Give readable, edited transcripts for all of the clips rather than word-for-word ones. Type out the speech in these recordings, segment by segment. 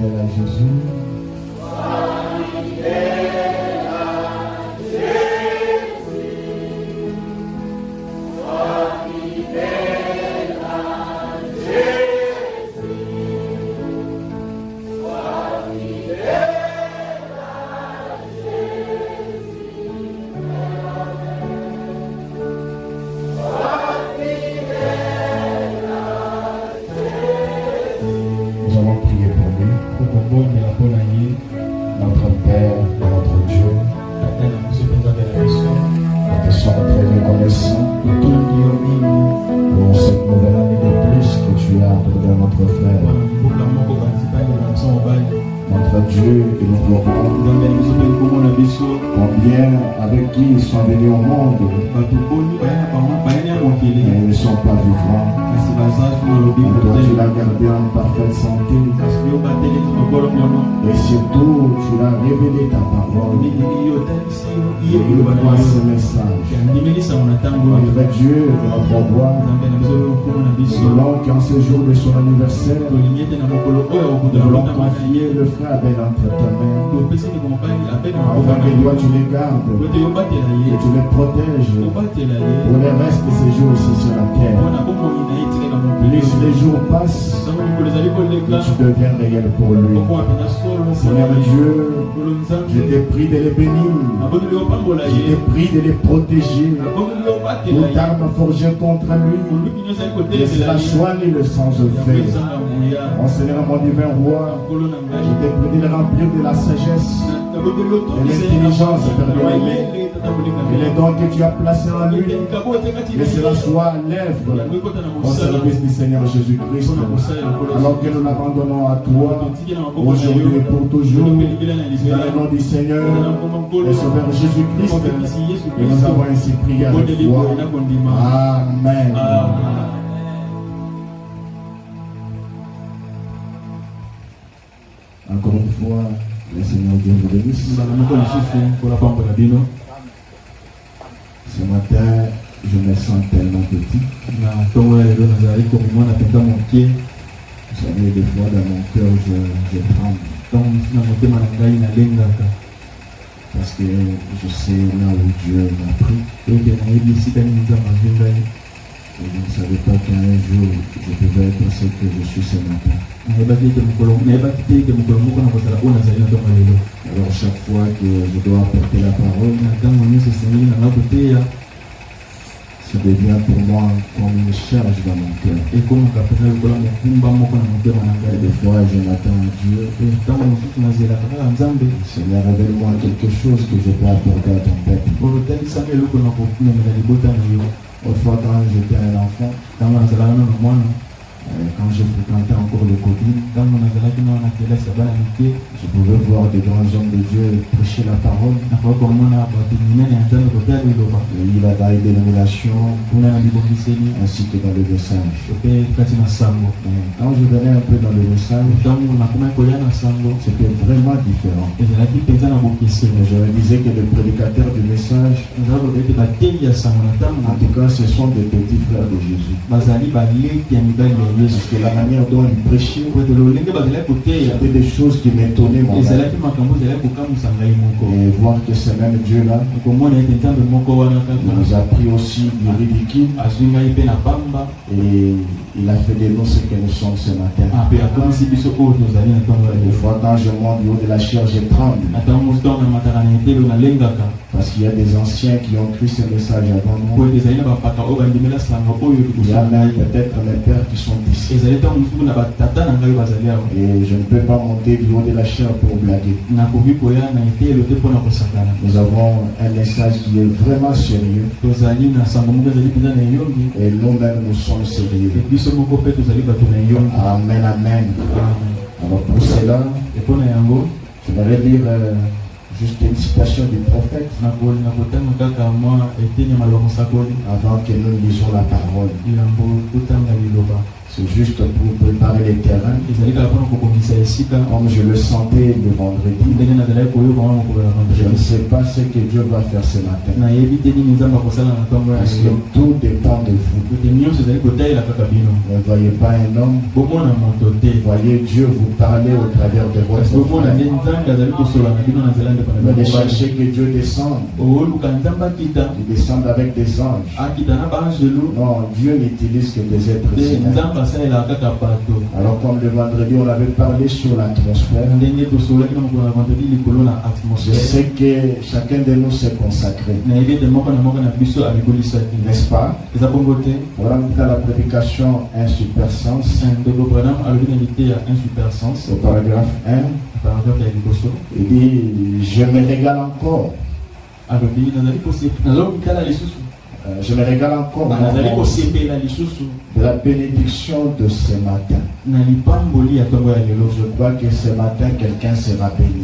fidèle à Jésus. Notre Père et notre Dieu, nous te sommes très reconnaissants pour cette nouvelle année de plus que tu as accordé à notre frère. Notre Dieu et notre roi, combien avec qui ils sont venus au monde, mais ils ne sont pas vivants. Et toi, tu l'as gardé en parfaite santé. Et surtout, tu l'as révélé ta parole. Et il voit ce message. Notre Dieu et notre roi, selon qu'en ce jour de son anniversaire, nous voulons confier le frère Abel entre tes mains. Afin que toi, tu les gardes, que tu les protèges pour le reste de ces jours ici sur la terre. Plus les jours passent, tu deviens réel pour lui. Seigneur Dieu, je te prie de les bénir. Je te prie de les protéger. Toute arme forgée contre lui, laisse la joie et le sang de fait. Mon Seigneur, mon divin roi, je te prie de le remplir de la sagesse, de l'intelligence, et les dons que tu as placés en lui. Laisse la joie à l'œuvre au service du Seigneur Jésus-Christ. Alors que nous l'abandonnons à toi, aujourd'hui et pour toujours, dans le nom du Seigneur et Sauveur Jésus-Christ, et nous avons ainsi prié avec foi. Amen. Encore une fois, le Seigneur Dieu vous bénisse. Ce matin, je me sens tellement petit. Vous savez, des fois dans mon cœur, je tremble. Parce que je sais là où Dieu m'a pris. Et je ne savais pas qu'un jour, je pouvais être ce que je suis ce matin. Alors chaque fois que je dois apporter la parole, ça devient pour moi comme une charge dans mon cœur. Et des fois, je m'attends à Dieu. Seigneur, révèle-moi quelque chose que je peux apporter à ton peuple. Autrefois, quand j'étais un enfant, quand je fréquentais encore le Covid, je pouvais voir des grands hommes de Dieu prêcher la parole. Il a dans les dénominations ainsi que dans le message. Quand je venais un peu dans le message, c'était vraiment différent. Et je me disais que le prédicateur du message, en tout cas, ce sont des petits frères de Jésus. Parce que la manière dont il prêchait, c'était des choses qui m'étonnaient moi. Et voir que ce même Dieu-là nous a pris aussi du ridicule. Et il a fait de nous ce que nous sommes ce matin. Des fois, quand je monte du haut de la chair, je tremble. Parce qu'il y a des anciens qui ont cru ce message avant moi. Il y a même peut-être mes pères qui sont ici. Et je ne peux pas monter du haut de la chair pour blaguer. Nous avons un message qui est vraiment sérieux. Et nous-mêmes nous sommes sérieux. Amen, amen. Alors pour cela, je vais lire juste une citation du prophète avant que nous lisons la parole. C'est juste pour préparer les terrains. Comme je le sentais le vendredi. Je ne sais pas ce que Dieu va faire ce matin. Parce que tout dépend de vous. Ne voyez pas un homme. Voyez Dieu vous parler au travers de votre frère. Vous cherchez que Dieu descende. Il descend avec des anges. Non, Dieu n'utilise que des êtres humains. Alors comme le vendredi on avait parlé sur l'atmosphère, je sais que chacun de nous s'est consacré, n'est-ce pas? Voilà dans la prédication insupersence, au paragraphe 1, il dit je me régale encore. Je me régale encore de la bénédiction de ce matin. Je crois que ce matin quelqu'un sera béni.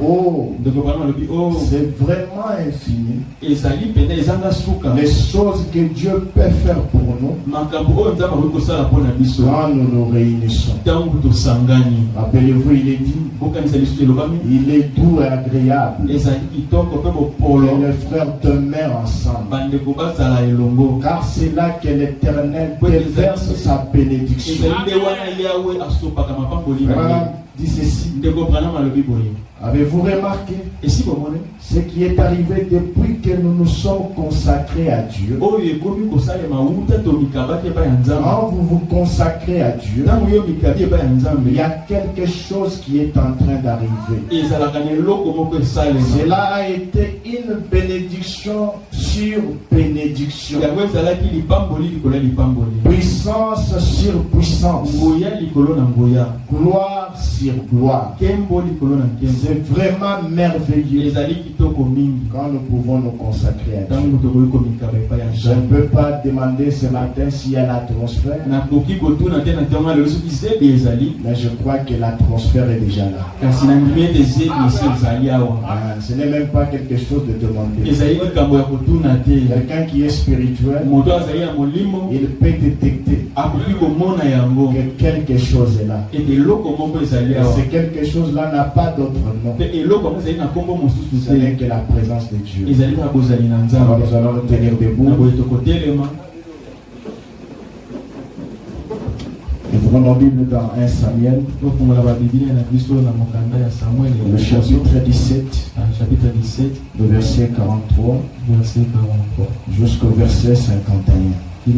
Oh, c'est vraiment infini. Les choses que Dieu peut faire pour nous quand nous nous réunissons. Rappelez-vous, il est dit, il est doux et agréable. Les frères demeurent ensemble. Car c'est là que l'Éternel déverse sa bénédiction. Dit ceci. Avez-vous remarqué ce qui est arrivé depuis que nous nous sommes consacrés à Dieu? Quand vous vous consacrez à Dieu, il y a quelque chose qui est en train d'arriver. Cela a été une bénédiction sur bénédiction. Puissance sur puissance. Gloire sur gloire. C'est vraiment merveilleux quand nous pouvons nous consacrer à Dieu. Je ne peux pas demander ce matin s'il y a l'atmosphère, mais je crois que l'atmosphère est déjà là. Ce n'est même pas quelque chose de demander. Quelqu'un qui est spirituel, il peut détecter que quelque chose est là. Et ce quelque chose là n'a pas d'autre nom. Ce n'est que la présence de Dieu. Alors nous allons nous tenir debout. Nous prenons la Bible dans 1 Samuel, le chapitre 17, le verset 43 jusqu'au verset 51. Je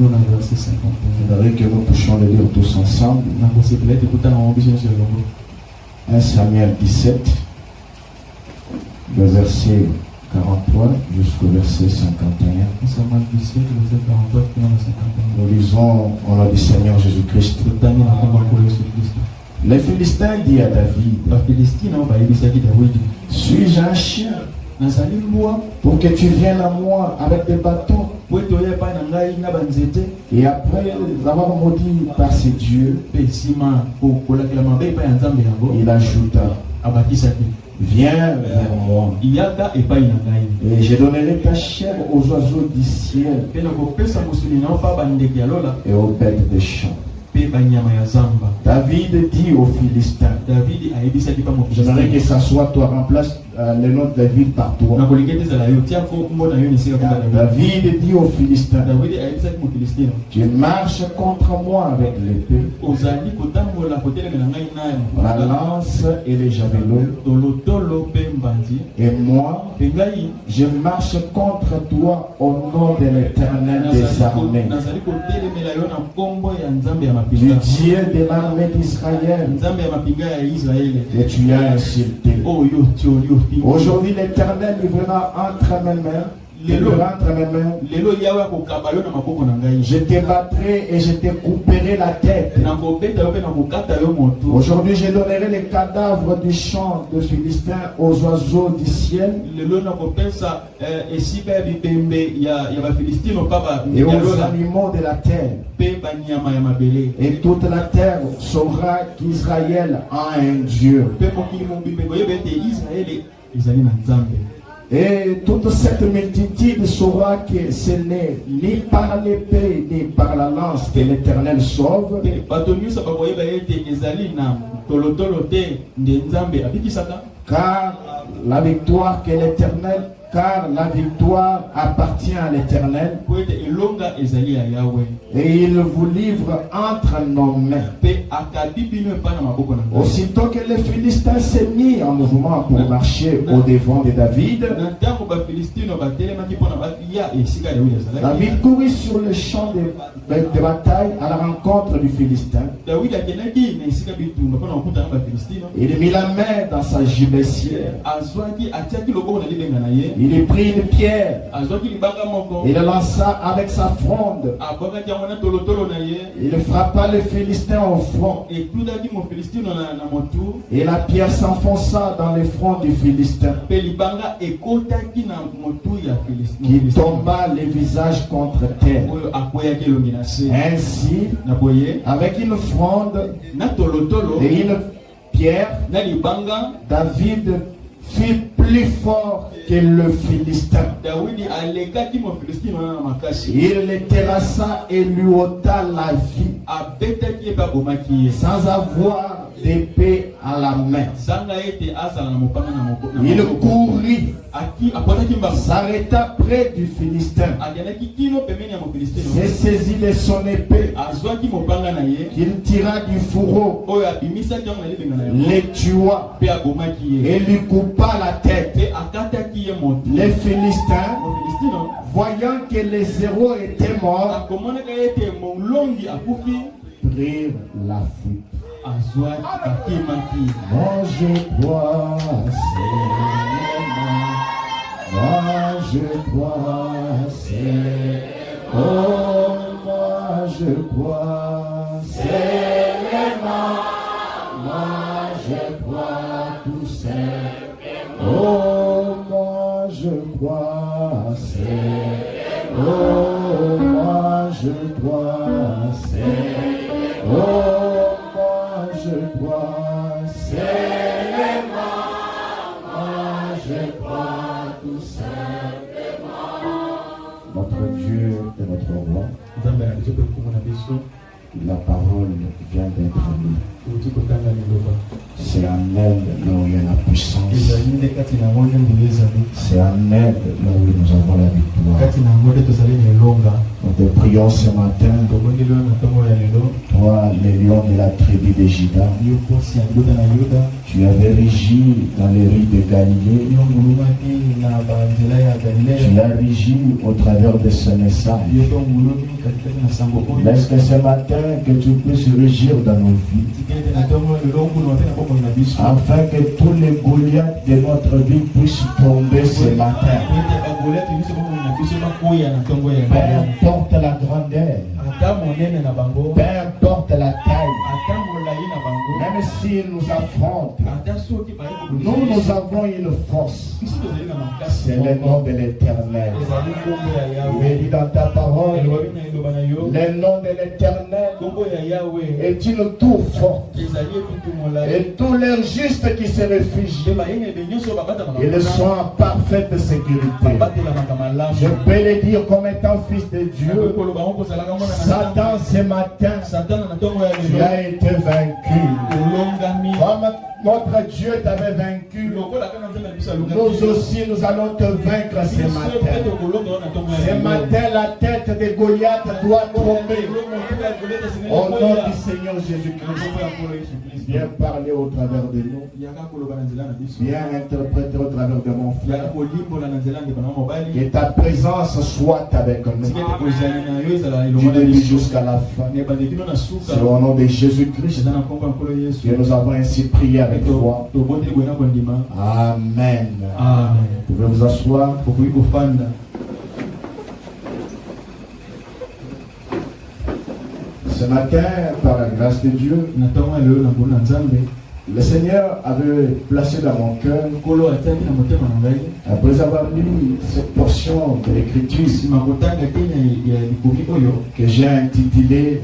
voudrais que nous puissions le lire tous ensemble. 1 Samuel 17, le verset 43 jusqu'au verset 51. Nous lisons au nom du Seigneur Jésus-Christ. Les Philistins disent à David, suis-je un chien pour que tu viennes à moi avec des bâtons? Et après avoir maudit par ses dieux, il ajouta, viens vers moi, et je donnerai ta chair aux oiseaux du ciel et aux bêtes des champs. David dit aux Philistins, j'aimerais que ça soit toi, remplace le nom de David par toi. David dit aux Philistins, tu marches contre moi avec l'épée, la lance et les javelots, et moi je marche contre toi au nom de l'Éternel des armées, du Dieu de l'armée d'Israël, et tu as insulté. Aujourd'hui l'Éternel livrera entre mes mains. Je te battrai et je te couperai la tête. Aujourd'hui, je donnerai les cadavres du champ de Philistins aux oiseaux du ciel et aux animaux de la terre. Et toute la terre saura qu'Israël a un Dieu. Et toute cette multitude saura que ce n'est ni par l'épée ni par la lance que l'Éternel sauve. Car la victoire que l'Éternel, car la victoire appartient à l'Éternel. Et il vous livre entre nos mains. Aussitôt que les Philistins s'est mis en mouvement pour marcher au devant de David, David courut sur le champ de bataille à la rencontre du Philistin. Il mit la main dans sa gibecière. Il prit une pierre. Il lança avec sa fronde. Il frappa le Philistin au front. Et la pierre s'enfonça dans le front du Philistin, qui tomba le visage contre terre. Ainsi, avec une fronde et une pierre, David fut plus fort que le Philistin. Il le terrassa et lui ôta la vie, sans avoir d'épée à la main. Il courut, s'arrêta près du Philistin, se saisit de son épée, qu'il tira du fourreau, le tua et lui coupa la tête. Les Philistins, voyant que les héros étaient morts, prirent la fuite. Moi je crois seulement, moi je crois seulement, oh moi je crois seulement, moi je crois tout seul, oh moi je crois seulement, oh moi je crois seulement, oh je crois seulement, moi je crois tout simplement. Notre Dieu et notre roi, la parole vient d'être lue. C'est en elle là où il y a la puissance. C'est en elle là où nous avons la victoire. Nous te prions ce matin, toi, le lion de la tribu de Juda, tu avais régi dans les rues de Galilée. Tu as régi au travers de ce message. Laisse-que ce matin que tu puisses régir dans nos vies, afin que tous les Goliaths de notre vie puissent tomber ce matin. Peu importe la grandeur, peu importe la taille, même s'ils nous affrontent, nous avons une force. C'est le nom de l'Éternel. Mais dans ta parole, le nom de l'Éternel est une tour forte. Et tous les justes qui se réfugient, ils sont en parfaite sécurité. Je peux le dire comme étant fils de Dieu. Satan, ce matin, tu as été vaincu. Comme notre Dieu t'avait vaincu, nous aussi nous allons te vaincre ce matin. Ce matin, la tête de Goliath doit tomber. Au nom du Seigneur Jésus-Christ, viens parler au travers de nous. Viens interpréter au travers de mon frère. Que ta présence soit avec nous, du début jusqu'à la fin. C'est au nom de Jésus-Christ que nous avons ainsi prié avec foi. Amen. Vous pouvez vous asseoir. Ce matin, par la grâce de Dieu, le Seigneur avait placé dans mon cœur, après avoir lu cette portion de l'Écriture que j'ai intitulée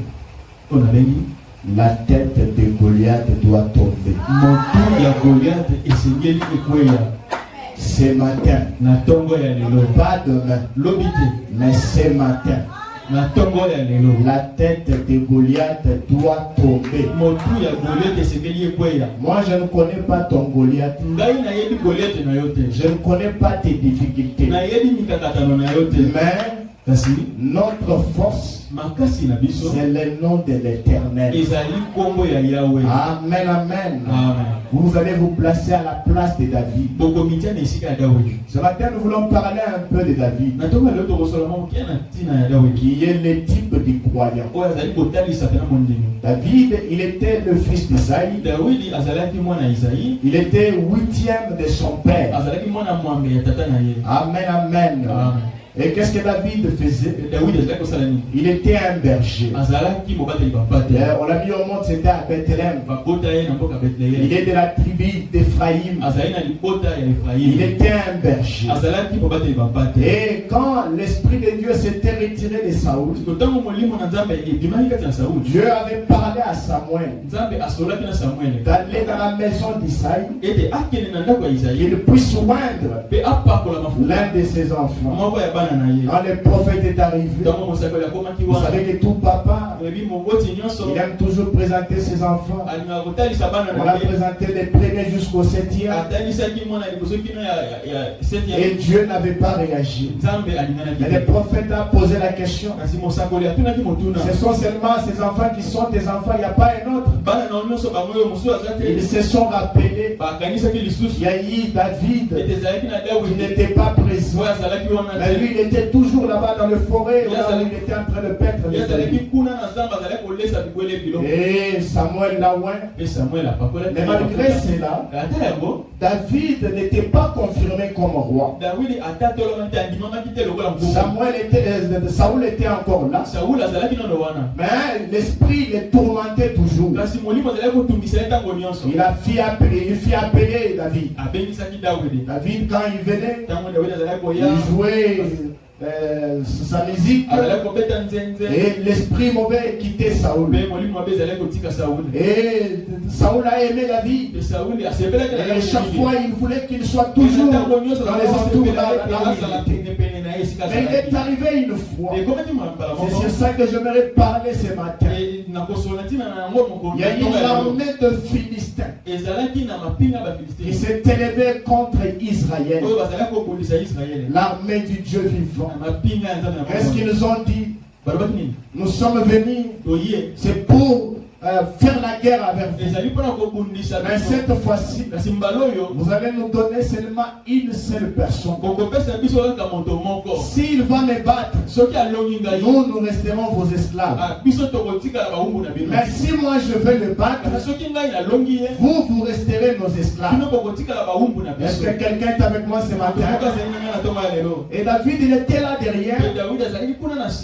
La tête de Goliath doit tomber. Ce matin, pas demain, mais ce matin, la tête de Goliath doit tomber. Moi, je ne connais pas ton Goliath. Je ne connais pas tes difficultés. Mais notre force, c'est le nom de l'Éternel. Amen, amen. Vous allez vous placer à la place de David. Ce matin, nous voulons parler un peu de David, qui est le type du croyant. David, il était le fils d'Isaïe. Il était 8e de son père. Amen, amen. Et qu'est-ce que David faisait? Il était un berger. On l'a mis au monde, c'était à Bethléem. Il est de la tribu d'Éphraïm. Il était un berger. Et quand l'Esprit de Dieu s'était retiré de Saoul, Dieu avait parlé à Samuel d'aller dans la maison d'Isaïe, qu'il puisse oindre l'un de ses enfants. Quand le prophète est arrivé, vous savez que tout papa, il aime toujours présenter ses enfants. On l'a présenté des premiers jusqu'au 7e. Et Dieu n'avait pas réagi. Mais le prophète a posé la question. Ce sont seulement ces enfants qui sont des enfants, il n'y a pas un autre. Ils se sont rappelés. Il y a eu David qui n'était pas présent. Mais lui, il était toujours là-bas dans le forêt où il était en train de paître les habits. Et Samuel l'a oint. Mais malgré cela, David n'était pas confirmé comme roi. Saoul était encore là. Mais l'esprit le tourmentait toujours. Il fit appeler David. David, quand il venait, il jouait sa musique, et l'esprit mauvais quittait Saoul. Et Saoul a aimé David. Et chaque fois il voulait qu'il soit toujours dans les entours de la mais il est arrivé une fois. C'est sur ça que j'aimerais parler ce matin. Il y a une armée de Philistins qui s'est élevée contre Israël. L'armée du Dieu vivant. Qu'est-ce qu'ils nous ont dit? Nous sommes venus, c'est pour faire la guerre avec vous. Mais cette fois-ci, vous allez nous donner seulement une seule personne. S'il va me battre, nous resterons vos esclaves. Mais si moi je vais le battre, vous resterez nos esclaves. Est-ce que quelqu'un est avec moi ce matin? Et David, il était là derrière.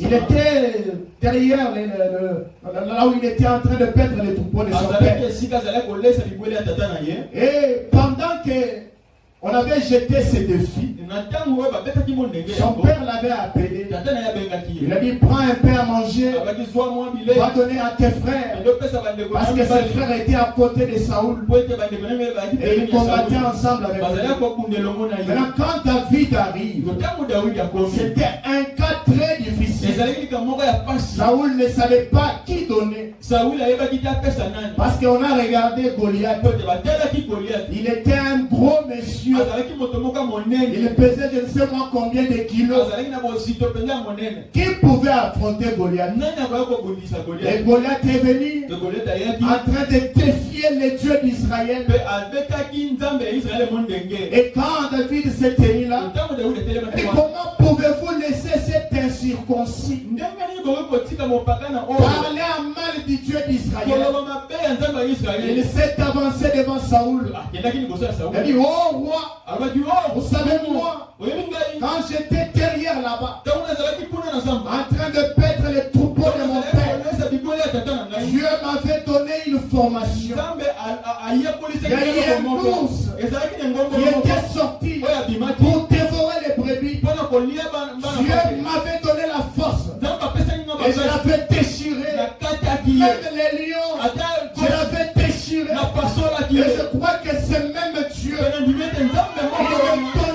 Il était derrière là où il était en train de perdre les troupeaux de son père. Et pendant que on avait jeté ces défis, son père l'avait appelé. Il a dit, prends un pain à manger, va donner à tes frères. Parce que ses frères étaient à côté de Saoul. Et ils combattaient ensemble avec lui. Maintenant, quand David arrive, c'était un cas très difficile. Saoul ne savait pas qui donner. Parce qu'on a regardé Goliath. Il était un gros monsieur. Il pesait je ne sais moi combien de kilos. Qui pouvait affronter Goliath? Et Goliath est venu en train de défier les dieux d'Israël. Et quand David s'est tenu là, et comment pouvez-vous laisser cet incirconcis parler à mal du Dieu d'Israël? Il s'est avancé devant Saoul. Il a dit, oh roi, vous savez moi, quand j'étais derrière là-bas, en train de paître les troupeaux de mon père, Dieu m'avait donné une formation. Il y a eu un ours qui était sorti pour dévorer les brebis. Dieu m'avait donné la force et je l'avais déchiré. Même les lions, je l'avais déchiré. Et je crois que c'est même Dieu qui me donne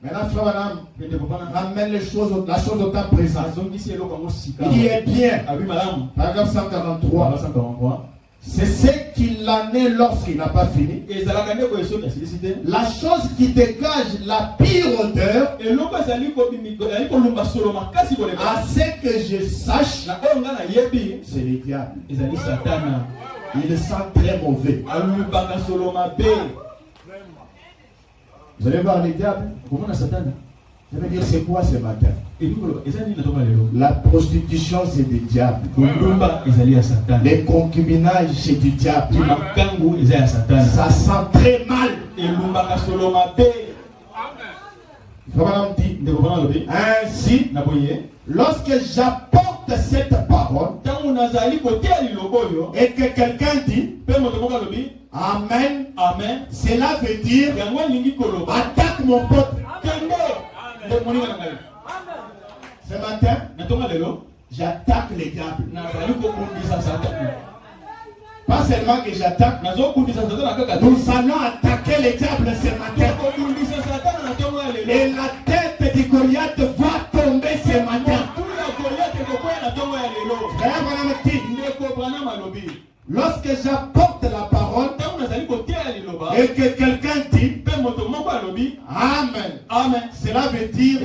Maintenant, frère Madame, ramène la chose au temps présent. Il dit, eh bien, paragraphe 143. C'est ce qu'il en est lorsqu'il n'a pas fini. La chose qui dégage la pire odeur, à ce que je sache, c'est le diable. Il sent très mauvais. Vous allez voir les diables. Je veux dire, c'est quoi ce matin? La prostitution, c'est du diable. Les concubinages, c'est du diable. Ça sent très mal. Ainsi, lorsque j'apporte cette parole et que quelqu'un dit Amen, amen, cela veut dire attaque mon pote. Ce matin, j'attaque les diables. Pas seulement que j'attaque, nous allons attaquer les diables ce matin. Et la tête de Goliath va tomber ce matin. Lorsque j'apporte la parole et que quelqu'un dit Amen, amen, cela veut dire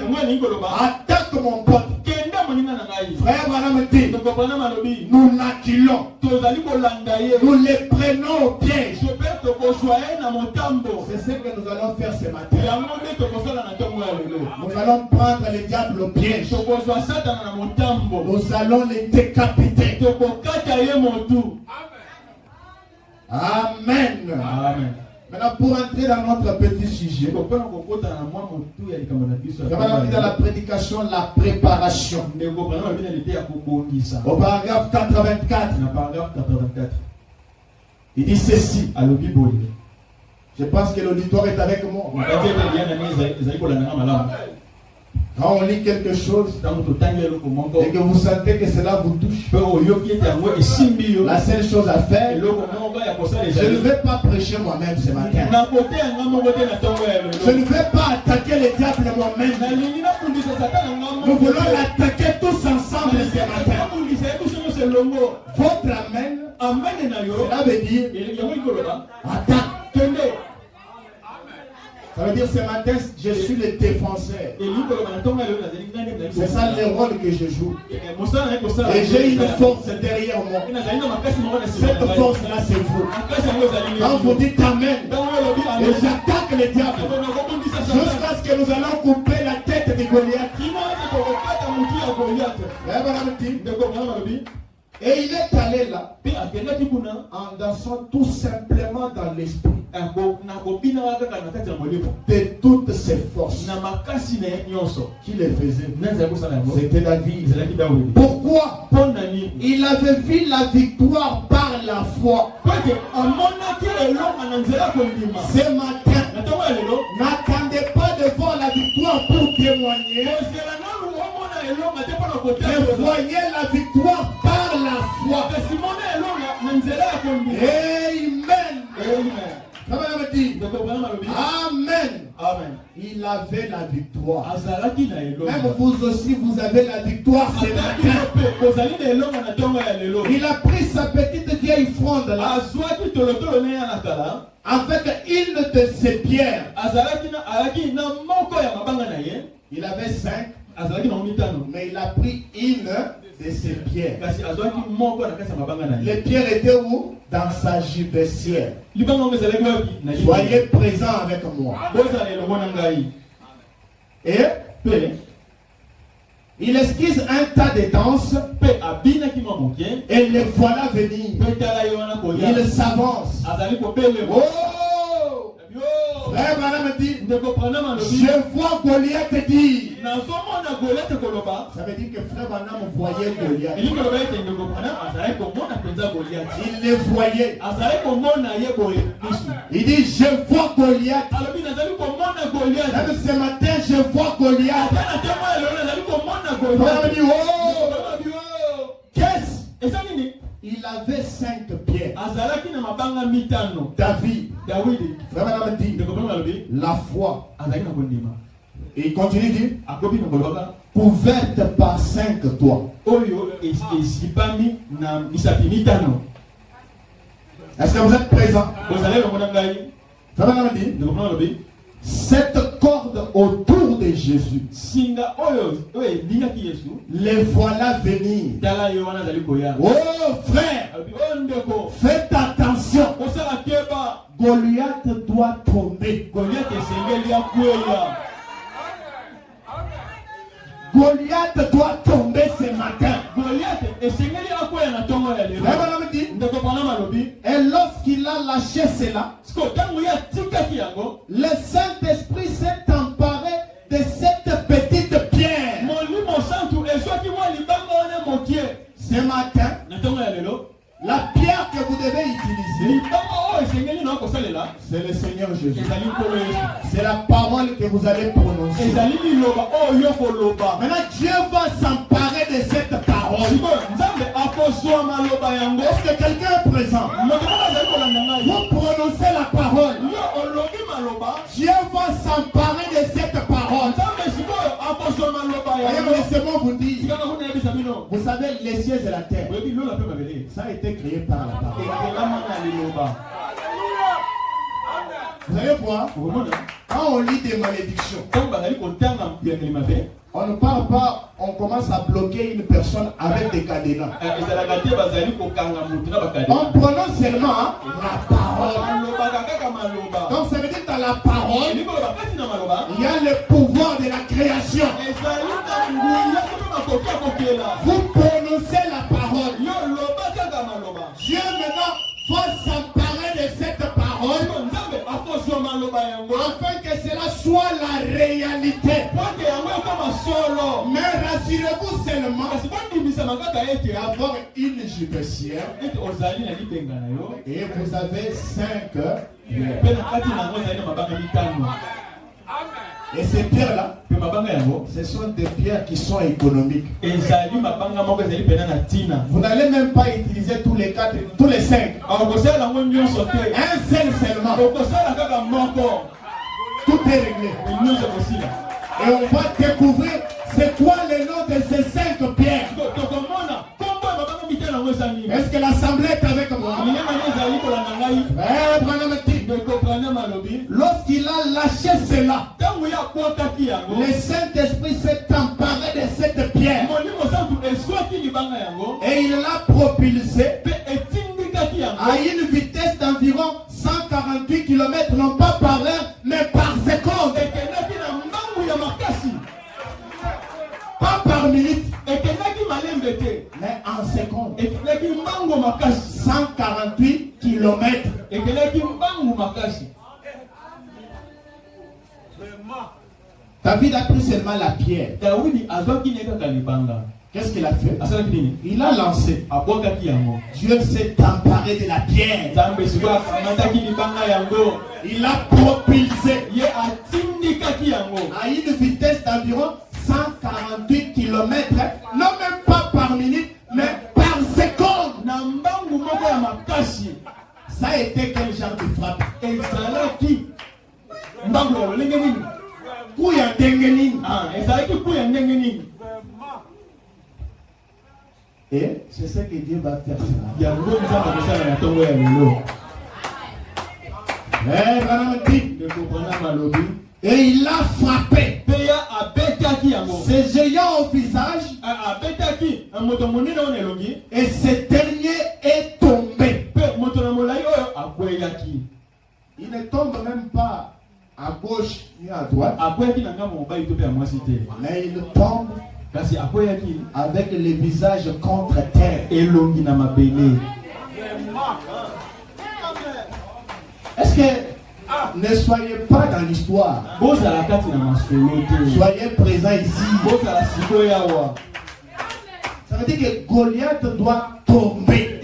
attaque mon pote. Frère Madame dit, nous l'acculons, nous les prenons au piège. C'est ce que nous allons faire ce matin. Nous allons prendre les diables au piège. Nous allons les décapiter. Amen. Amen. Maintenant, pour entrer dans notre petit sujet, dans la prédication, la préparation. Au paragraphe 84, il dit ceci. Je pense que l'auditoire est avec moi. Quand on lit quelque chose et que vous sentez que cela vous touche, la seule chose à faire, je ne vais pas prêcher moi-même ce matin. Je ne vais pas attaquer le diable moi-même. Nous voulons l'attaquer tous ensemble ce matin. Votre amen, cela veut dire attaque. Ça veut dire ce matin, je suis le défenseur. C'est ça le rôle que je joue. Et j'ai une force derrière moi. Cette force-là, c'est vous. Quand vous dites Amen, et j'attaque le diable, jusqu'à ce que nous allons couper la tête de Goliath. Et il est allé là en dansant tout simplement dans l'esprit de toutes ses forces. Qui les faisait? C'était David. Pourquoi? Il avait vu la victoire par la foi. Ce matin, n'attendez pas de voir la victoire pour témoigner. Mais voyez la victoire par la foi. Amen. Amen. Il avait la victoire. Même vous aussi, vous avez la victoire ce matin. Il a pris sa petite vieille fronde là, avec une de ses pierres. Il avait 5. Mais il a pris une de ses pierres. Les pierres étaient où? Dans sa gibecière. Soyez présents avec moi. Et il esquisse un tas de danses. Et les voilà venir. Il s'avance. Oh! Frère Madame dit, je vois Goliath dire. Ça veut dire que frère Madame voyait Goliath. Il le voyait. Il dit, je vois Goliath. Même ce matin, je vois Goliath. Frère dit, oh! Qu'est-ce? Il avait 5 pierres. David. Frère Madame dit, la foi. Et il continue de dire, couverte par 5 toits. Est-ce que vous êtes présents? Cette corde autour de Jésus, les voilà venir. Oh frère, faites attention. Goliath doit tomber. Goliath doit tomber ce matin. Et lorsqu'il a lâché cela, le Saint-Esprit s'est emparé de cette petite pierre. Ce matin, la pierre que vous devez utiliser, c'est le Seigneur Jésus. C'est la parole que vous allez prononcer. Maintenant, Dieu va s'emparer de cette parole. Est-ce que quelqu'un est présent? Vous prononcez la parole. Dieu va s'emparer de cette parole. Laissez-moi vous dire. Vous savez, les cieux et la terre, ça a été créé par la parole. Vous savez quoi? Quand on lit des malédictions, on ne parle pas, on commence à bloquer une personne avec des cadenas. On prononce seulement la parole. Donc ça veut dire que dans la parole, il y a le pouvoir de la création. Vous prononcez la parole. Dieu maintenant va s'emparer de cette parole afin que cela soit la réalité. Mais rassurez-vous seulement d'avoir une gibecière et vous avez 5 et ces pierres-là, ce sont des pierres qui sont économiques. Vous n'allez même pas utiliser tous les 4, tous les 5. Un seul seulement. Tout est réglé. Et on va découvrir c'est quoi le nom de ces 5 pierres. Est-ce que l'assemblée est avec moi? Lorsqu'il a lâché cela, le Saint-Esprit s'est emparé de cette pierre et il l'a propulsé à une vitesse d'environ 148 km, non pas par heure, mais par seconde. Pas par minute, mais en seconde. 148 km. David a pris seulement la pierre. Qu'est-ce qu'il a fait? Il a lancé. Dieu s'est emparé de la pierre. Il a propulsé à une vitesse d'environ 148 km, non même pas par minute, mais par seconde. Ça a été quel genre de frappe? Et c'est ce que Dieu va faire cela. Et il a frappé. Ces géants au visage. Et ce dernier est tombé. Il ne tombe même pas à gauche ni à droite. Mais il tombe avec le visage contre terre. Est-ce que ne soyez pas dans l'histoire, soyez présents ici. Ça veut dire que Goliath doit tomber.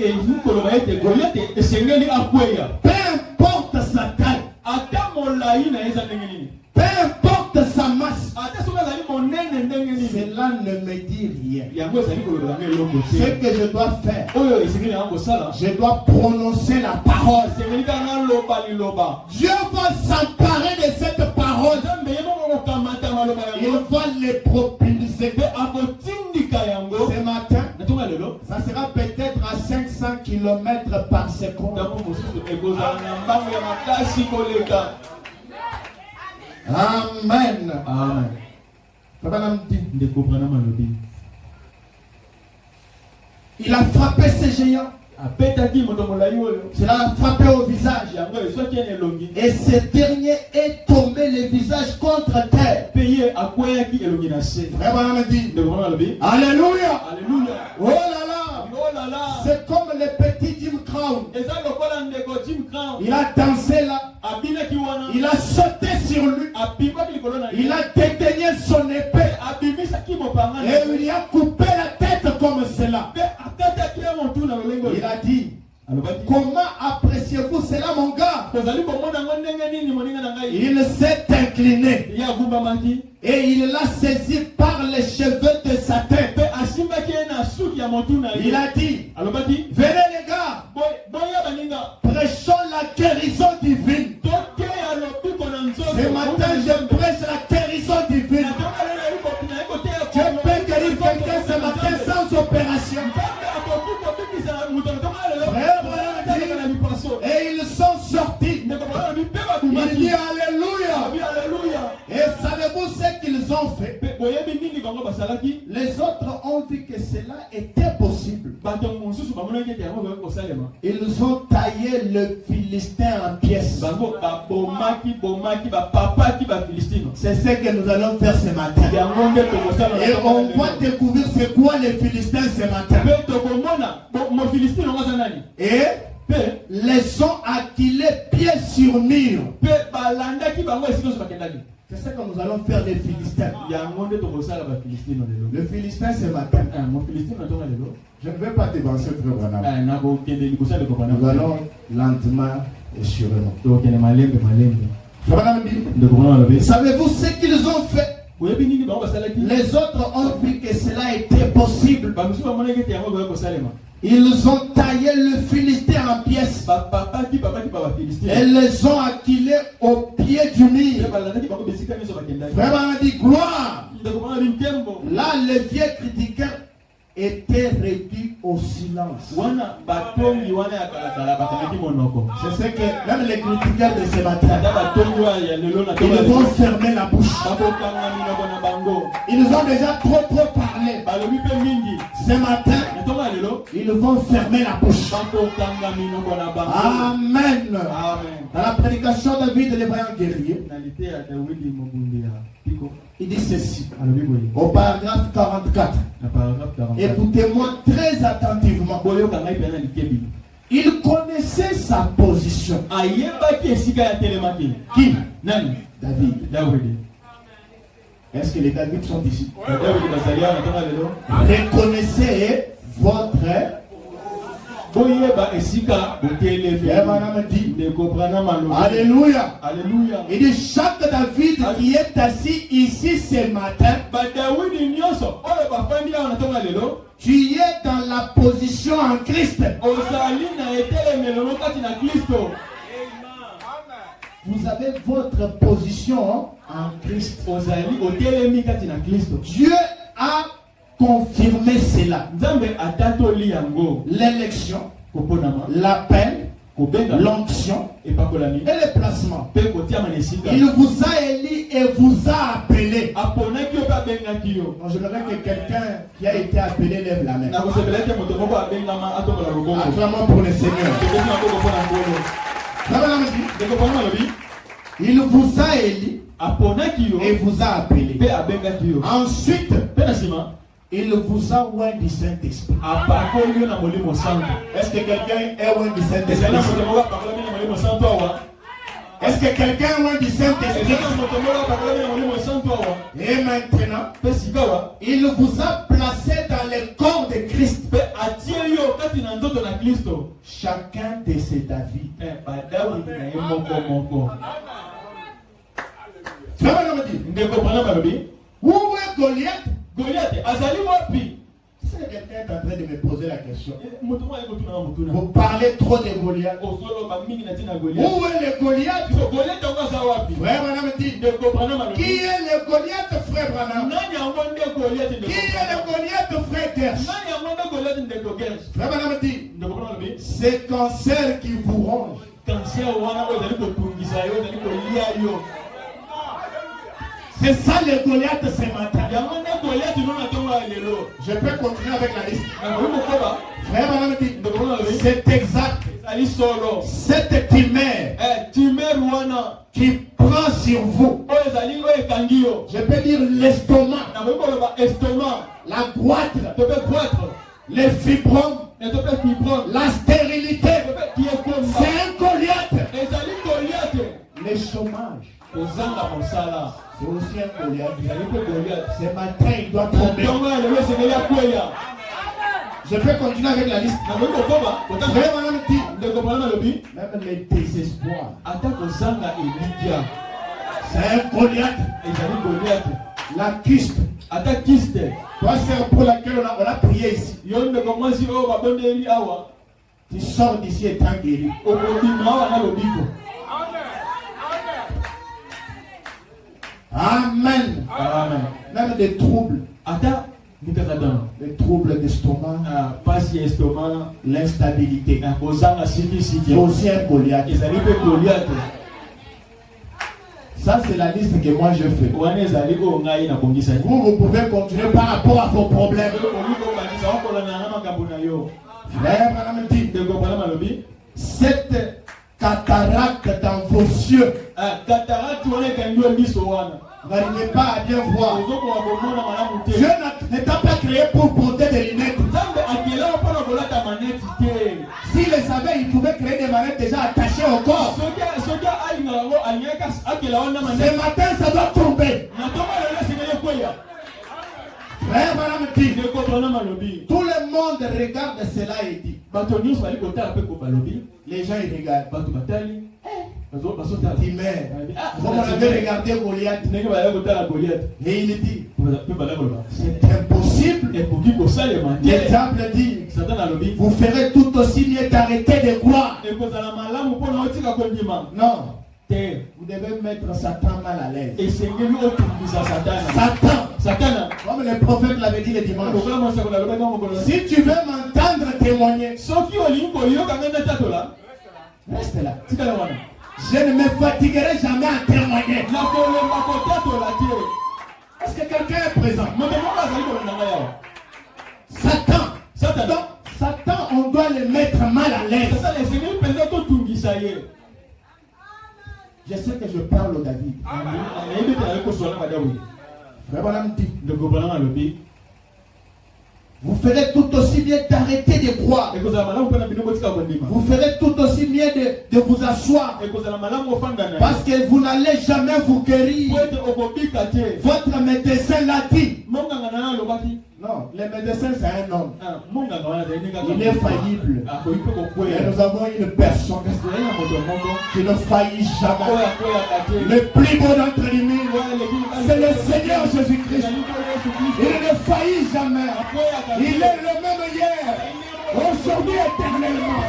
Peu importe sa taille, peu importe sa masse, cela ne me dit rien. Ce que je dois faire, je dois prononcer la parole. Dieu va s'emparer de cette parole il va les propulser. Ce matin, ça sera peut-être à 500 km par seconde. Amen. Amen. Il a frappé ces géants. Cela a frappé au visage. Et ce dernier est tombé le visage contre terre. Vraiment, on dit Alléluia. Oh là là. C'est comme le petit Jim Crown. Il a dansé là. Il a sauté sur lui. Il a déteigné son épée. Et il a coupé la tête comme cela. Il a dit, comment appréciez-vous cela, mon gars? Il s'est incliné et il l'a saisi par les cheveux de sa tête. Il a dit, venez les gars, prêchons la guérison divine. Ce matin, je prêche la guérison divine. Je peux guérir quelqu'un ce matin sans opération. Et ils sont sortis. Il dit Alléluia. Et savez-vous ce qu'ils ont fait? Les autres ont vu que cela était possible. Ils ont taillé le Philistin en pièces. C'est ce que nous allons faire ce matin. Et on va découvrir c'est quoi les Philistins ce matin. Et les ont acculés pieds sur mur. C'est ça que nous allons faire les Philistins. Le Philistin ce matin. Je ne vais pas t'avancer très vraiment. Nous allons lentement et sûrement. Savez-vous ce qu'ils ont fait? Les autres ont vu que cela était possible. Ils ont taillé le Philistin en pièces et les ont acculés au pied du mur. Vraiment, on dit gloire. Là, les vieux critiqueurs étaient réduits au silence. C'est ce que même les critiqueurs de ce matin, ils vont fermer la bouche. Ils ont déjà trop parlé. Ce matin, ils vont fermer la bouche. Amen. Dans la prédication de David, le vaillant guerrier, il dit ceci au paragraphe 44. Écoutez-moi très attentivement. Il connaissait sa position. Qui? David. Est-ce que les David sont ici? Reconnaissez votre Alléluia. Il dit chaque David qui est assis ici ce matin, tu es dans la position en Christ. Vous avez votre position en Christ. Dieu a confirmé cela. L'élection, l'appel, l'onction et le placement. Il vous a élu et vous a appelé. J'aimerais que quelqu'un qui a été appelé lève la main. Acclamons pour le Seigneur. Il vous a élu et vous a appelé. Ensuite, il vous a oint du Saint-Esprit. Est-ce que quelqu'un est oint du Saint-Esprit? Est-ce que quelqu'un est oint du Saint-Esprit? Et maintenant, il vous a placé dans le corps de Christ. Chacun de ces David. Où est Goliath? C'est quelqu'un est en train de me poser la question. Vous parlez trop de Goliath. Où est le Goliath? Frère Branham dit. Qui est le Goliath, frère Branham? Qui est le Goliath, frère Gersh? Frère Branham dit. C'est cancer qui vous ronge. C'est ça le Goliath ce matin. Je peux continuer avec la liste. Frère Branham dit, c'est exact. Cette tumeur qui prend sur vous. Je peux dire l'estomac, la goitre, les fibromes, la stérilité. C'est un Goliath. Le chômage. C'est aussi un Goliath. Ce matin, il doit tomber. Je peux continuer avec la liste. Même les désespoirs. C'est un Goliath. La kyste. Toi, c'est pour laquelle on a prié ici. Tu sors d'ici étant guéri. Amen. Amen. Même des troubles. Les troubles d'estomac. L'instabilité. C'est aussi un Goliath. Ça, c'est la liste que moi je fais. Vous pouvez continuer par rapport à vos problèmes. Frère, madame dit, cette cataracte dans vos yeux. N'arrivez pas à bien voir. Dieu n'est pas créé pour porter des lunettes. S'il le savait, il pouvait créer des manettes déjà attachées au corps. Ce matin, ça doit tomber. Frère, madame dit, tout le monde regarde cela et dit. Les gens ils regardent. Comme on avait regardé Goliath. Et il dit, c'est impossible. Le diable dit, vous ferez tout aussi mieux d'arrêter de croire. Non. Vous devez mettre Satan mal à l'aise. Satan. Comme le prophète l'avait dit le dimanche. Si tu veux m'entendre témoigner, reste là. Je ne me fatiguerai jamais à témoigner. Est-ce que quelqu'un est présent? Satan. Donc, Satan, on doit le mettre mal à l'aise. Je sais que je parle au David. Frère Branham dit, vous ferez tout aussi bien d'arrêter de croire. Vous ferez tout aussi bien de vous asseoir. Parce que vous n'allez jamais vous guérir. Votre médecin l'a dit. Non, le médecin c'est un homme. Il est faillible. Et nous avons une personne qui ne faillit jamais. Le plus beau d'entre nous, c'est le Seigneur Jésus-Christ. Il ne faillit jamais. Il est le même hier, aujourd'hui, éternellement.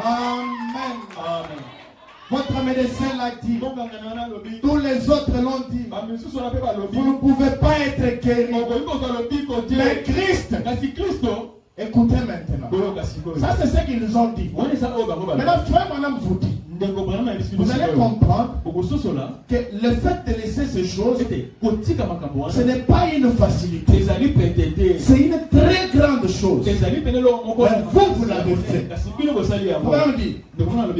Amen. Votre médecin l'a dit. Tous les autres l'ont dit. Vous ne pouvez pas être guéri. Mais Christ, écoutez maintenant. Ça, c'est ce qu'ils nous ont dit. Maintenant, frère, madame, vous dit. Vous allez comprendre que le fait de laisser ces choses, ce n'est pas une facilité. C'est une très grande chose. Mais vous l'avez fait.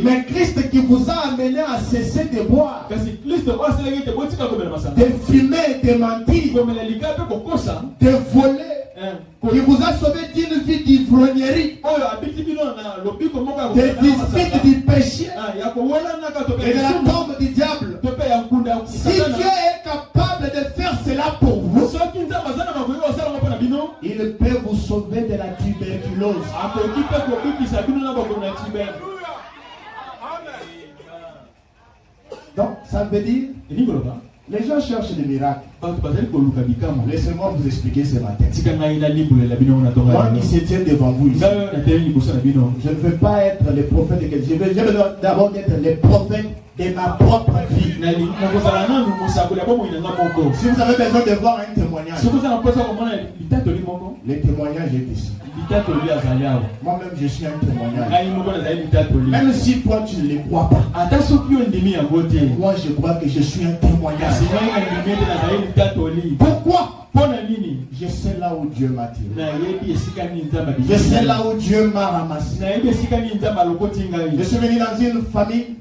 Mais Christ qui vous a amené à cesser de boire, de fumer, de mentir, de voler, qui vous a sauvé d'une vie d'ivrognerie, des disputes du péché et de la tombe du diable. Si Dieu est capable de faire cela pour vous, il peut vous sauver de la tuberculose. Donc ça veut dire, les gens cherchent des miracles. Laissez-moi vous expliquer ce matin. Moi qui se tiens devant vous ici, je ne veux pas être le prophète de quelqu'un. Je veux d'abord être le prophète de ma propre vie. Si vous avez besoin de voir un témoignage, le témoignage est ici. Moi-même, je suis un témoignage. Même si toi, tu ne le crois pas, moi, je crois que je suis un témoignage. Pourquoi? Je sais là où Dieu m'a tiré. Je sais là où Dieu m'a ramassé. Je suis venu dans une famille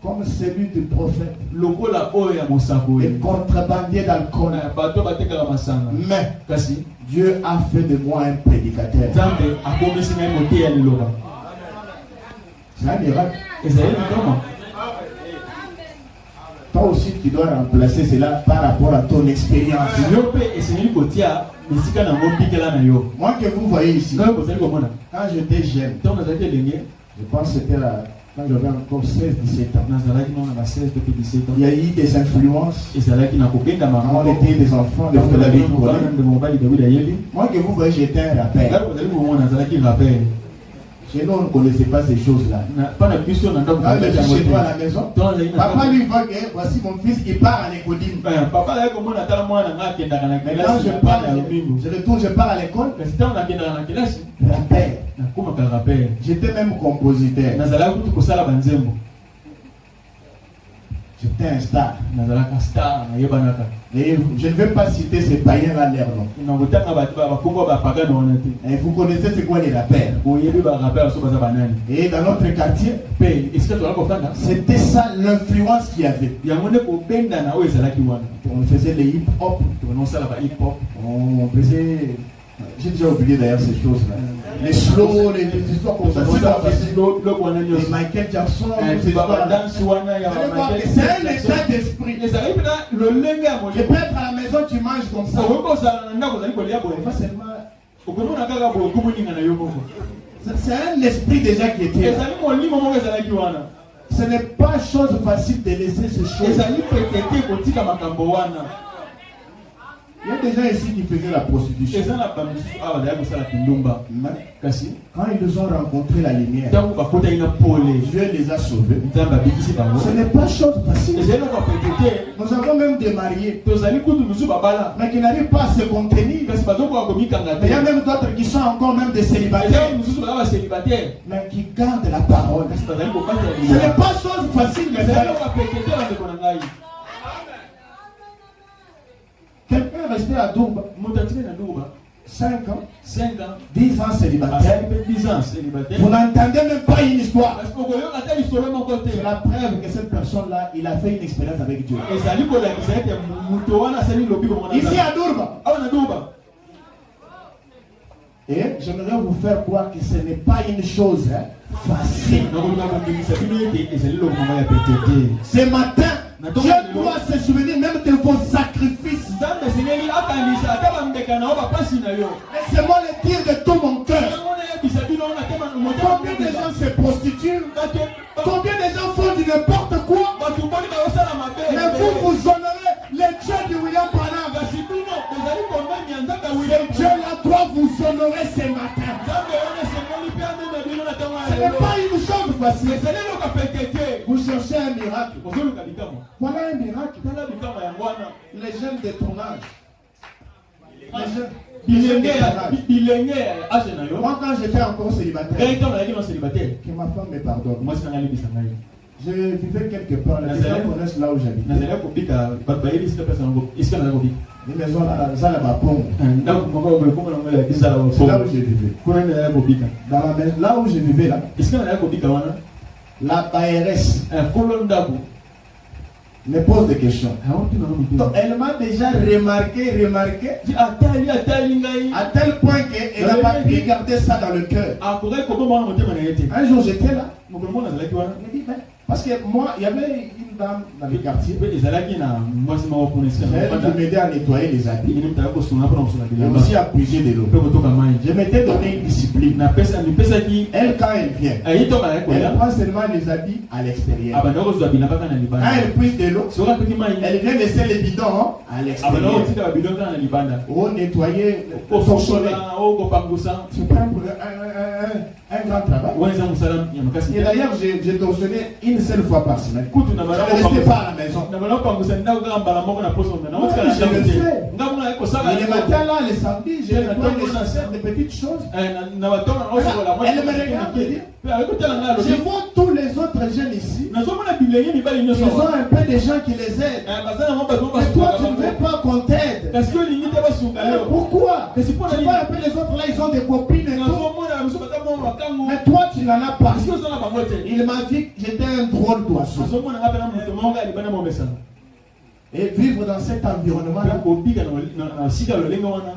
comme celui du prophète, et contrebandier d'alcool. Mais Dieu a fait de moi un prédicateur. C'est un miracle. Toi aussi, tu dois remplacer cela par rapport à ton expérience. Moi que vous voyez ici, quand j'étais jeune, je pense que c'était quand j'avais encore 16-17 ans, il y a eu des influences. On était des enfants de David. Moi que vous voyez, j'étais un rappeur. Chez nous, on ne connaissait pas ces choses-là. Quand je suis chez toi à la maison, papa lui voit que voici mon fils qui part à l'école. Quand je retourne, je pars à l'école. Rappeur. J'étais même compositeur. J'étais un star. Et je ne vais pas citer ces païens-là leur nom. Et vous connaissez c'est quoi les rappeurs? Et dans notre quartier, c'était ça l'influence qu'il y avait. On faisait les hip-hop. On faisait... J'ai déjà oublié d'ailleurs ces choses-là. Les slow, les histoires comme ça. Les Michael Jackson, c'est un état d'esprit. Je peux être à la maison, tu manges comme ça. C'est un esprit déjà qui était là. Ce n'est pas chose facile de laisser ces choses. Il y a des gens ici qui faisaient la prostitution. Quand ils ont rencontré la lumière, Dieu les a sauvés. Ce n'est pas chose facile. Nous avons même des mariés, mais qui n'arrivent pas à se contenir. Mais il y a même d'autres qui sont encore même des célibataires, mais qui gardent la parole. Ce n'est pas chose facile. Quelqu'un est resté à Douba, 5 ans, 10 ans célibataire. Vous n'entendez même pas une histoire. C'est la preuve que cette personne-là, il a fait une expérience avec Dieu. Ici à Douba. Et j'aimerais vous faire croire que ce n'est pas une chose facile. Ce matin, Dieu doit se souvenir même de vos sacrifices. Laissez-moi le dire de tout mon cœur. Combien de gens se prostituent? Combien de gens font du n'importe quoi? Mais vous honorez le Dieu de William Branham. Ce Dieu-là doit vous honorer ce matin. Ce n'est pas une chose facile. Vous cherchez un miracle. Voilà un miracle. Les jeunes de ton âge. Moi, quand j'étais encore célibataire, que ma femme me pardonne. Je vivais quelque part. Les gens connaissent là où j'habite. Les maisons là, ça là-bas, c'est là où je vivais. Là où je vivais là, la BRS me pose des questions. Donc, elle m'a déjà remarqué, à tel point qu'elle n'a pas pu garder ça dans le cœur. Un jour j'étais là, elle me dit, parce que moi, il y avait une dame dans le quartier. Elle qui m'aidait à nettoyer les habits. Et aussi à puiser de l'eau. Je m'étais donné une discipline. Elle, quand elle vient, elle prend seulement les habits à l'extérieur. Quand elle puise de l'eau, elle vient laisser les bidons à l'extérieur. Oh, nettoyer, son soleil. C'est pas un grand travail. Et d'ailleurs, j'ai donné une seule fois par semaine. Je ne restais pas à la maison. Je le fais. Et le matin, là, les samedis, je nettoie les chaussettes, des petites choses. Elle me regarde et dit, je vois tous les autres jeunes ici. Ils ont un peu de gens qui les aident. Mais toi, tu ne veux pas qu'on t'aide. Pourquoi? Tu vois un peu les autres là, ils ont des copines et tout. Mais toi, tu n'en as pas. Il m'a dit que j'étais un drôle d'oiseau. Et vivre dans cet environnement-là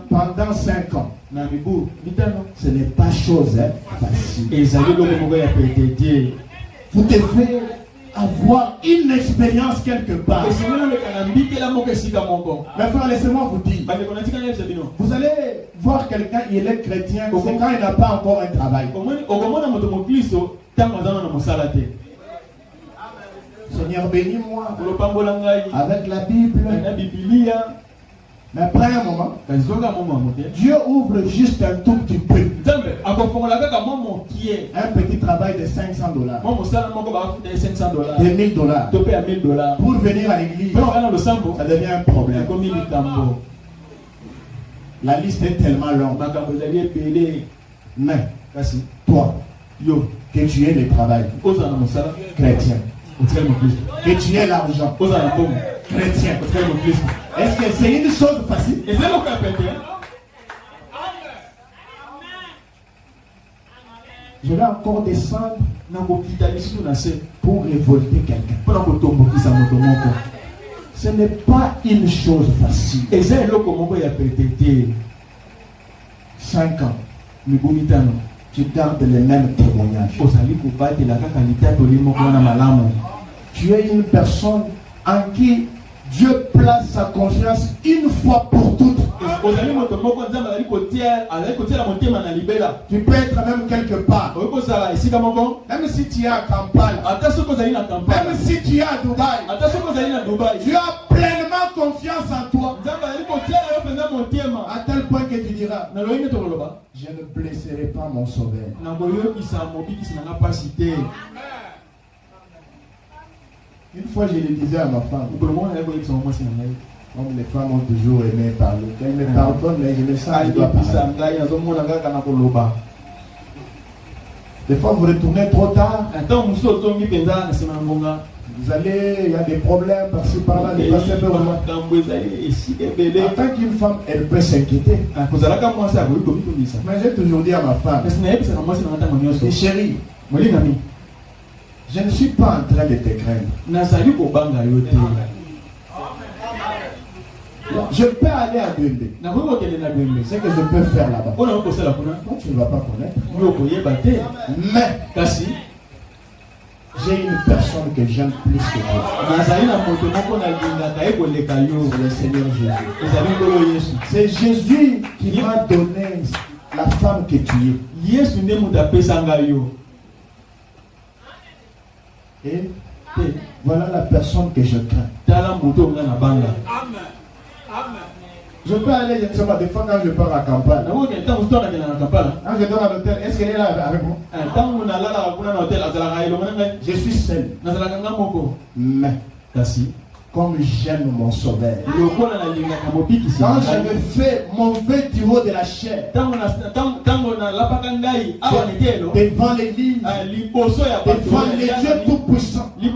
pendant 5 ans, ce n'est pas chose facile. Vous devez avoir une expérience quelque part. Mais frère, laissez-moi vous dire, vous allez voir quelqu'un, il est chrétien, c'est quand il n'a pas encore un travail. Seigneur, bénis-moi avec la Bible. Mais après un moment, Dieu ouvre juste un tout petit peu. Un petit travail de $500, de $1000 pour venir à l'église. Ça devient un problème. La liste est tellement longue. Mais toi, que tu aies le travail chrétien, que tu aies l'argent chrétien, est-ce que c'est une chose facile? Je vais encore descendre pour révolter quelqu'un. Ce n'est pas une chose facile. 5 ans, tu gardes les mêmes témoignages. Tu es une personne en qui Dieu place sa confiance une fois pour toutes. Tu peux être même quelque part. Même si tu es à Kampala, même si tu es à Dubaï, tu as pleinement confiance en toi. À tel point que tu diras, je ne blesserai pas mon sauveur. Une fois, je le disais à ma femme, comme les femmes ont toujours aimé parler, qu'elles me pardonnent, mais je me sens que je dois parler. Des fois, vous retournez trop tard. Vous allez, il y a des problèmes par-ci par-là, des passés peu vraiment. En tant qu'une femme, elle peut s'inquiéter. Mais j'ai toujours dit à ma femme, chérie, je ne suis pas en train de te craindre. Je peux aller à Bembe. C'est ce que je peux faire là-bas. Toi, tu ne vas pas connaître. Mais j'ai une personne que j'aime plus que toi. C'est le Seigneur Jésus. C'est Jésus qui m'a donné la femme que tu es. Et voilà la personne que je crains. Je peux aller, je ne sais pas, des fois quand je pars à campagne. Quand je dors à l'hôtel, est-ce qu'elle est là avec moi? Je suis seul. Mais comme j'aime mon sauveur, quand j'avais fait mon vœu du haut de la chair devant l'église, devant les dieux tout-puissants, je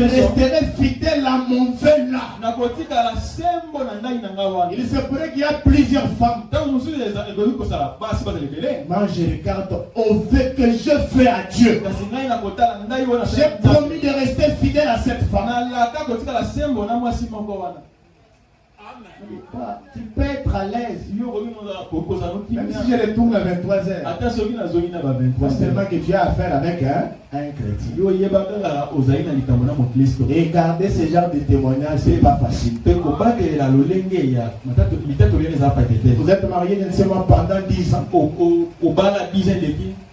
resterai fidèle à mon vœu là. Il se pourrait qu'il y a plusieurs femmes. Moi je regarde au vœu que je fais à Dieu. J'ai promis de rester fidèle à cette femme. Tu peux être à l'aise. Même si je retourne à 23h. C'est seulement que tu as affaire avec un chrétien. Et garder ce genre de témoignage, c'est pas facile. Vous êtes marié, je ne sais pas, pendant 10 ans.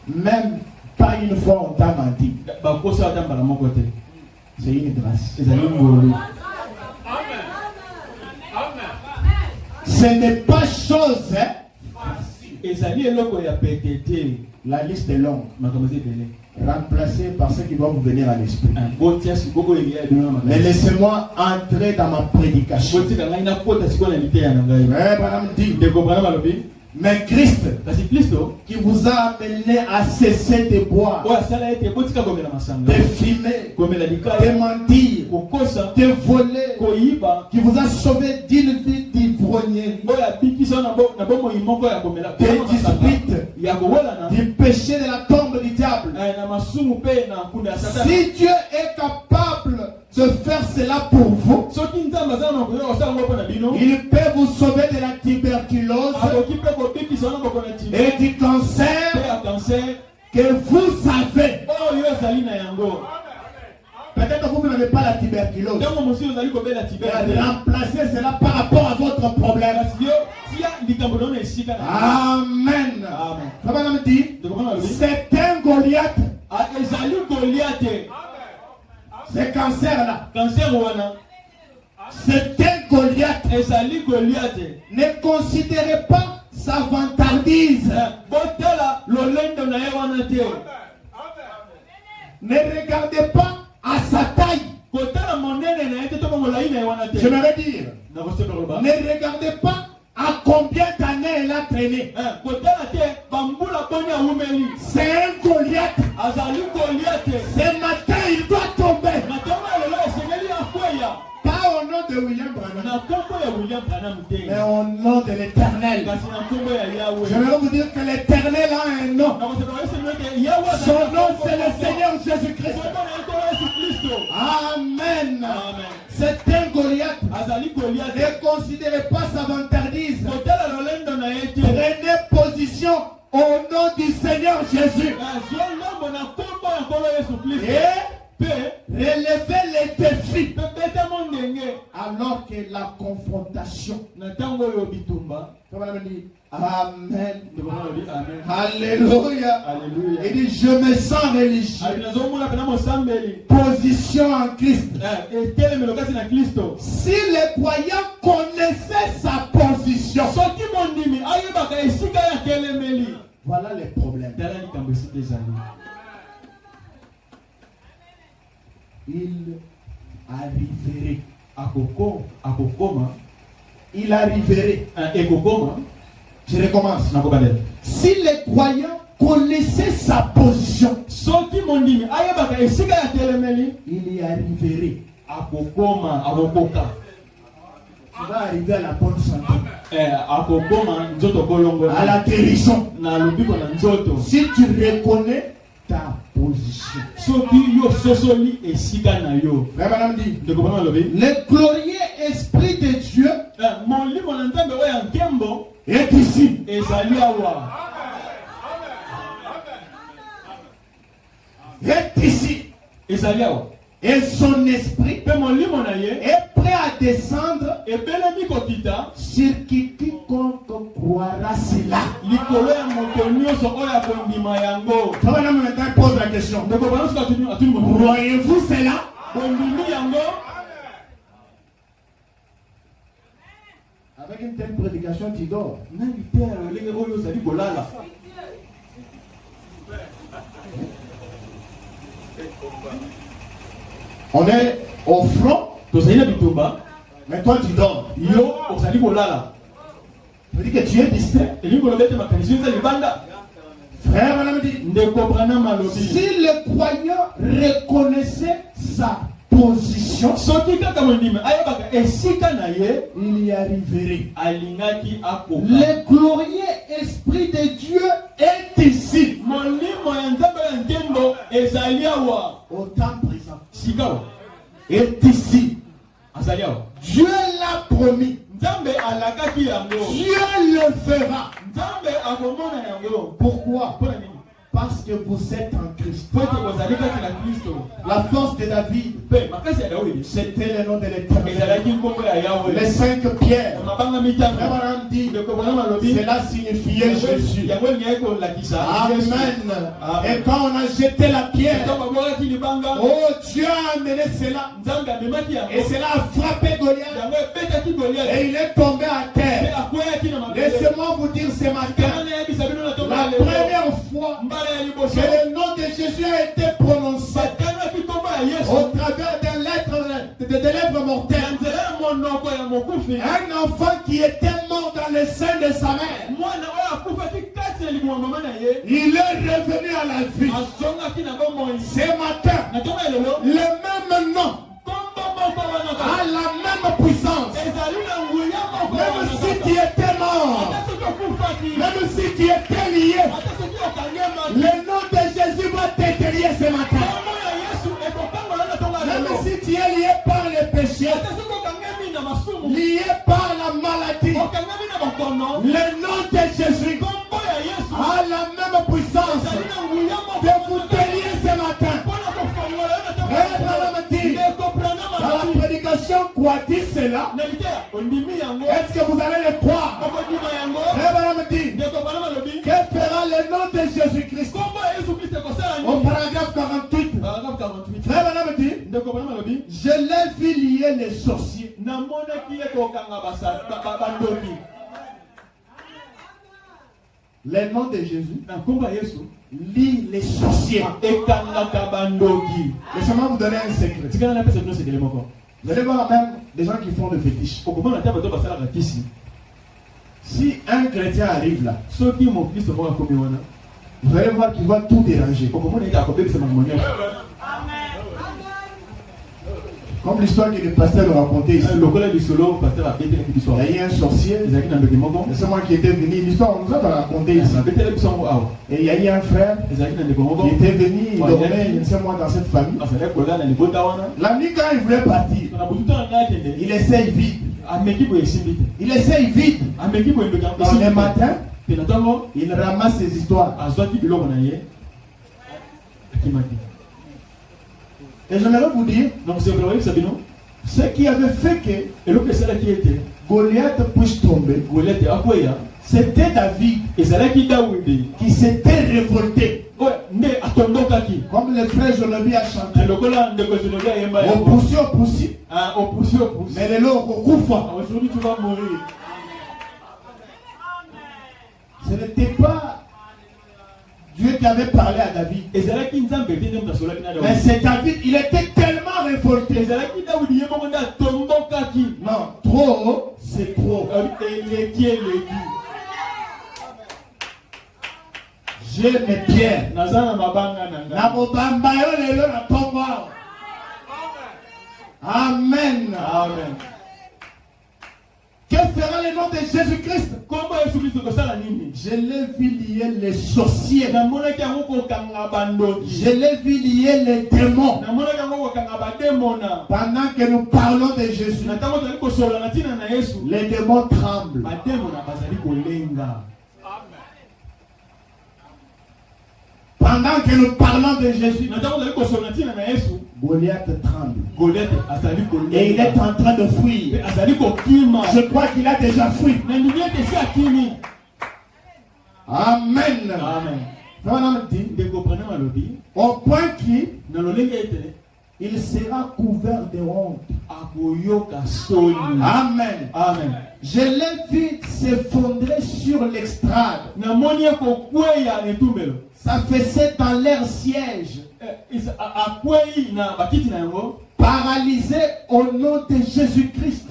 Même pas une fois on t'a menti. C'est une grâce. Ce n'est pas chose facile. La liste est longue. Remplacée par ceux qui vont vous venir à l'esprit. Mais laissez-moi entrer dans ma prédication. Mais Christ qui vous a amené à cesser de boire, de fumer, de mentir, de voler, qui vous a sauvé d'une vie d'ivrognerie, de dispute, du péché de la tombe du diable. Si Dieu est capable de faire cela pour vous, il peut vous sauver de la tuberculose et du cancer que vous savez. Peut-être que vous n'avez pas la tuberculose. Remplacez cela par rapport à votre problème. Amen. Amen. C'est un Goliath. Ce cancer-là. C'est un Goliath. Ne considérez pas sa vantardise. Ne regardez pas à sa taille. J'aimerais dire, ne regardez pas à combien d'années elle a traîné. C'est un Goliath. Ce matin, il doit tomber. Pas au nom de William Branham, mais au nom de l'Éternel. J'aimerais vous dire que l'Éternel a un nom. Son nom, c'est le Seigneur Jésus-Christ. Amen. C'est un Goliath. Ne considérez pas sa vantardise. Prenez position au nom du Seigneur Jésus. Et relever les défis alors que la confrontation. Amen. Alléluia. Il dit je me sens religieux. Position en Christ. Si les croyants connaissaient sa position, voilà les problèmes. Il arriverait. Il arriverait. Je recommence. Si les croyants connaissaient sa position, il y arriverait. Tu vas arriver à la bonne santé, à la guérison. Si tu reconnais ta position. Le glorieux esprit de Dieu est ici. Est ici. Et son esprit est prêt à descendre sur quiconque croira cela. Maintenant pose la question. Croyez-vous cela? Avec une telle prédication, tu dors. On est au front, mais toi tu dors. Je dis que tu es distrait. Frère, madame dit, si le croyant reconnaissait sa position, il y arriverait. Le glorieux esprit de Dieu est ici. Au temps présent. Est ici. Dieu l'a promis. Dieu le fera. Pourquoi? Parce que vous êtes en Christ. La force de David, c'était le nom de l'Éternel. Les 5 pierres, cela signifiait Jésus. Amen. Et quand on a jeté la pierre, oh, Dieu a amené cela. Et cela a frappé Goliath. Et il est tombé à terre. Laissez-moi vous dire ce matin, la première fois que le nom de Jésus a été prononcé au travers des lèvres mortelles, un enfant qui était mort dans le sein de sa mère, il est revenu à la vie. Ce matin, le même nom a la même puissance. Même si tu étais mort, même si tu étais lié, le nom de Jésus va t'être lié ce matin. Même si tu es lié par les péchés, lié par la maladie, le nom de Jésus a la même puissance de vous délier ce matin. Dans la prédication, quoi dit cela? Est-ce que vous allez le croire? Que fera le nom de Jésus-Christ? Au paragraphe 48. Je l'ai vu lier les sorciers. Le nom de Jésus lie les sorciers. Laissez-moi vous donner un secret. Vous allez voir même des gens qui font le fétiche. Si un chrétien arrive là, vous allez voir qu'il va tout déranger. Comme l'histoire que le pasteur a racontée ici. Il y a eu un sorcier. C'est moi qui était venu. L'histoire, on nous a raconté ici. Et il y a eu un frère qui était venu, il dormait, il sait moi, dans cette famille. La nuit, quand il voulait partir, il essaye vite. Il essaye vite. Dans le matin, il ramasse ses histoires. Et j'aimerais vous dire, ce qui avait fait que Goliath puisse tomber, c'était David qui s'était révolté. Comme le frère Jonobi a chanté, au poussi, mais le lot au Koufa. Aujourd'hui tu vas mourir. Ce n'était pas Dieu qui avait parlé à David. Mais c'est David, il était tellement révolté. Non, trop, c'est trop. J'ai mes pierres. Amen. Amen. Que fera le nom de Jésus-Christ? Je l'ai vu lier les sorciers. Je l'ai vu lier les démons. Pendant que nous parlons de Jésus, les démons tremblent. Pendant que nous parlons de Jésus, Goliath tremble. Et il est en train de fuir. Je crois qu'il a déjà fui. Amen. Au point qu'il sera couvert de honte. Amen. Amen. Je l'ai vu s'effondrer sur l'extrade. Ça faisait dans leur siège. Paralysé au nom de Jésus-Christ.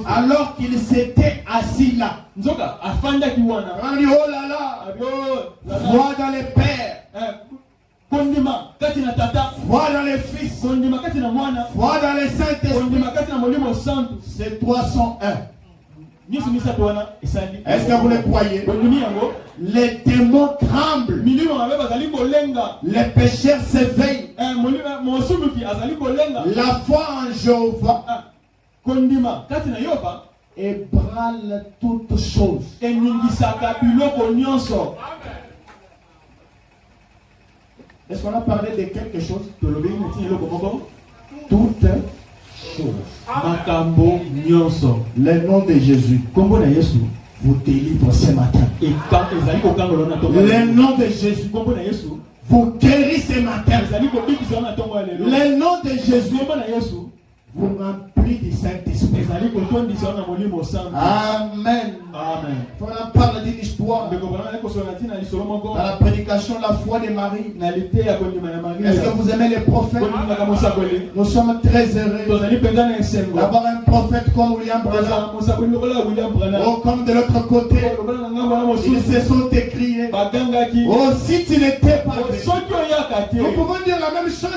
Alors qu'il s'était assis là. On dit, oh là là, foi dans les pères, foi dans les fils, foi dans les Saint-Esprits. C'est 301. Est-ce que vous le croyez? Les démons tremblent. Les pécheurs s'éveillent. La foi en Jéhovah kondima kati na yoba ébranle toutes choses. eningisaka biloko nyonso. Est-ce qu'on a parlé de quelque chose? Toutes choses. Makambo nyonso. Le nom de Jésus Kombo na Yesu vous délivre ce matin. Le nom de Jésus vous guérit ce matin. Le nom de Jésus vous remplit du Saint-Esprit. Amen. Amen. On en parle d'une histoire. Dans la prédication, la foi de Marie. Est-ce que vous aimez les prophètes? Nous sommes très heureux d'avoir un prophète comme William Branham. Oh, comme de l'autre côté, ils se sont écriés. Oh, si tu n'étais pas vrai. Nous pouvons dire la même chose.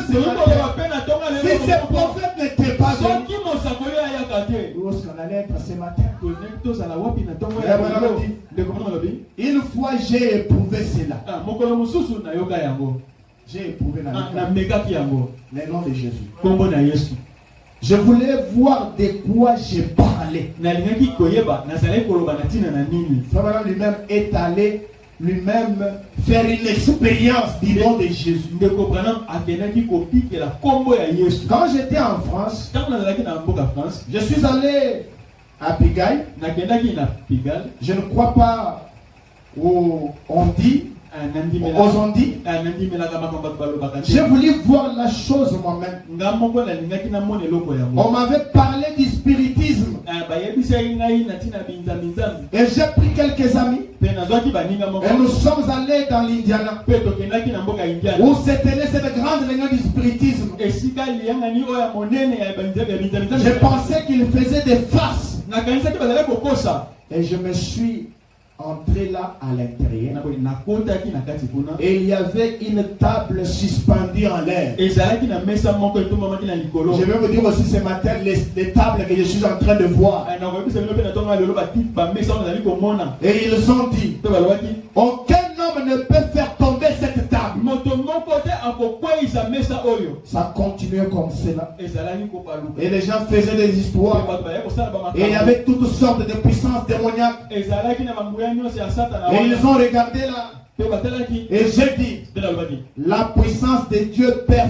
Si ces prophètes n'étaient pas où est-ce qu'on allait être ce matin? Une fois j'ai éprouvé cela. J'ai éprouvé le nom de Jésus. Je voulais voir de quoi j'ai parlé. Lui-même est allé lui-même faire une expérience du nom de Jésus. Quand j'étais en France, je suis allé à Pigalle. Je ne crois pas aux ondits. J'ai voulu voir la chose moi-même. On m'avait parlé du spiritisme. Et j'ai pris quelques amis. Et nous sommes allés dans l'Indiana. Où c'était cette grande réunion du spiritisme. Je pensais qu'il faisait des farces. Et je me suis entré là à l'intérieur. Et il y avait une table suspendue en l'air. Je vais vous dire aussi ce matin les tables que je suis en train de voir. Et ils ont dit, aucun homme ne peut faire tomber cette table. Ça continuait comme cela. Et les gens faisaient des histoires. Et il y avait toutes sortes de puissances démoniaques. Et ils ont regardé là. Et j'ai dit, la puissance de Dieu Père